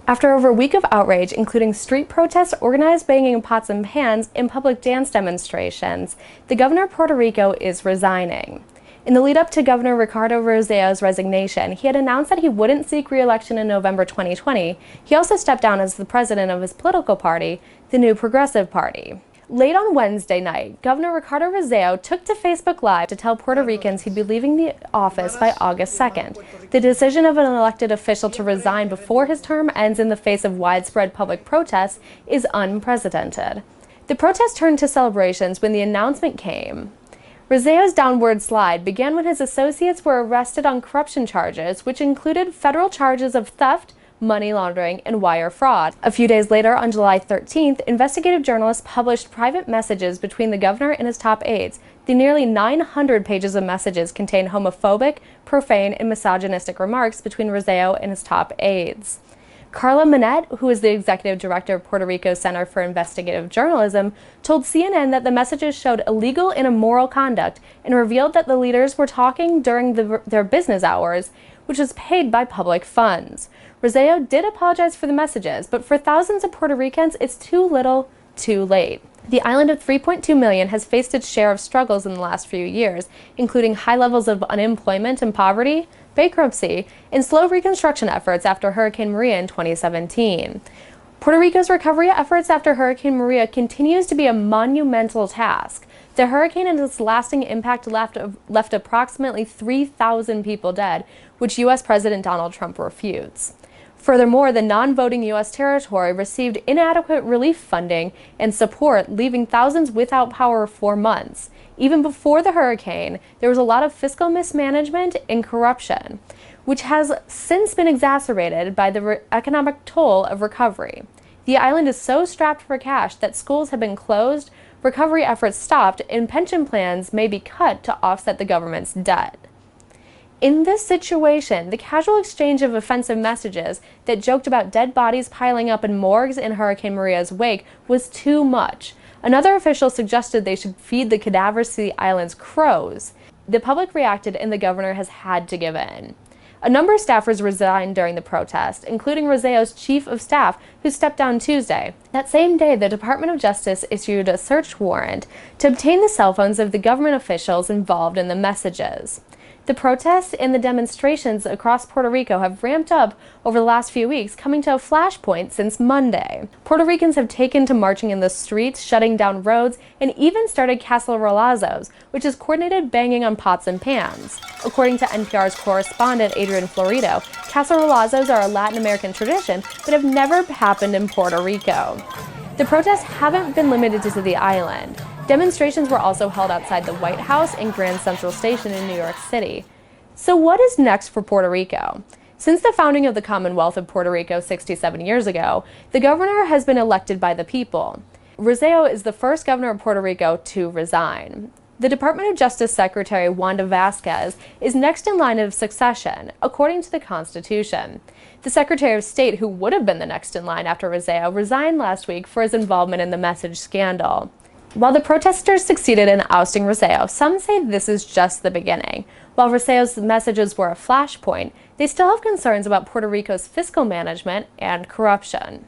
After over a week of outrage, including street protests, organized banging of pots and pans, and public dance demonstrations, the governor of Puerto Rico is resigning. In the lead-up to Governor Ricardo Rosselló's resignation, he had announced that he wouldn't seek re-election in November 2020. He also stepped down as the president of his political party, the New Progressive Party. Late on Wednesday night, Governor Ricardo Rosselló took to Facebook Live to tell Puerto Ricans he'd be leaving the office by August 2nd. The decision of an elected official to resign before his term ends in the face of widespread public protests is unprecedented. The protest turned to celebrations when the announcement came. Rosselló's downward slide began when his associates were arrested on corruption charges, which included federal charges of theft, money laundering, and wire fraud. A few days later, on July 13th, investigative journalists published private messages between the governor and his top aides. The nearly 900 pages of messages contained homophobic, profane, and misogynistic remarks between Rosselló and his top aides. Carla Manette, who is the executive director of Puerto Rico's Center for Investigative Journalism, told CNN that the messages showed illegal and immoral conduct and revealed that the leaders were talking during their business hours, which was paid by public funds. Rosselló did apologize for the messages, but for thousands of Puerto Ricans, it's too little, too late. The island of 3.2 million has faced its share of struggles in the last few years, including high levels of unemployment and poverty, bankruptcy, and slow reconstruction efforts after Hurricane Maria in 2017. Puerto Rico's recovery efforts after Hurricane Maria continues to be a monumental task. The hurricane and its lasting impact left approximately 3,000 people dead, which U.S. President Donald Trump refutes. Furthermore, the non-voting U.S. territory received inadequate relief funding and support, leaving thousands without power for months. Even before the hurricane, there was a lot of fiscal mismanagement and corruption, which has since been exacerbated by the economic toll of recovery. The island is so strapped for cash that schools have been closed, recovery efforts stopped, and pension plans may be cut to offset the government's debt. In this situation, the casual exchange of offensive messages that joked about dead bodies piling up in morgues in Hurricane Maria's wake was too much. Another official suggested they should feed the cadavers to the island's crows. The public reacted and the governor has had to give in. A number of staffers resigned during the protest, including Rosselló's chief of staff, who stepped down Tuesday. That same day, the Department of Justice issued a search warrant to obtain the cell phones of the government officials involved in the messages. The protests and the demonstrations across Puerto Rico have ramped up over the last few weeks, coming to a flashpoint since Monday. Puerto Ricans have taken to marching in the streets, shutting down roads, and even started cacerolazos, which is coordinated banging on pots and pans. According to NPR's correspondent Adrian Florido, cacerolazos are a Latin American tradition that have never happened in Puerto Rico. The protests haven't been limited to the island. Demonstrations were also held outside the White House and Grand Central Station in New York City. So what is next for Puerto Rico? Since the founding of the Commonwealth of Puerto Rico 67 years ago, the governor has been elected by the people. Rosselló is the first governor of Puerto Rico to resign. The Department of Justice Secretary Wanda Vasquez is next in line of succession, according to the Constitution. The Secretary of State, who would have been the next in line after Rosselló, resigned last week for his involvement in the message scandal. While the protesters succeeded in ousting Rosselló, some say this is just the beginning. While Rosselló's messages were a flashpoint, they still have concerns about Puerto Rico's fiscal management and corruption.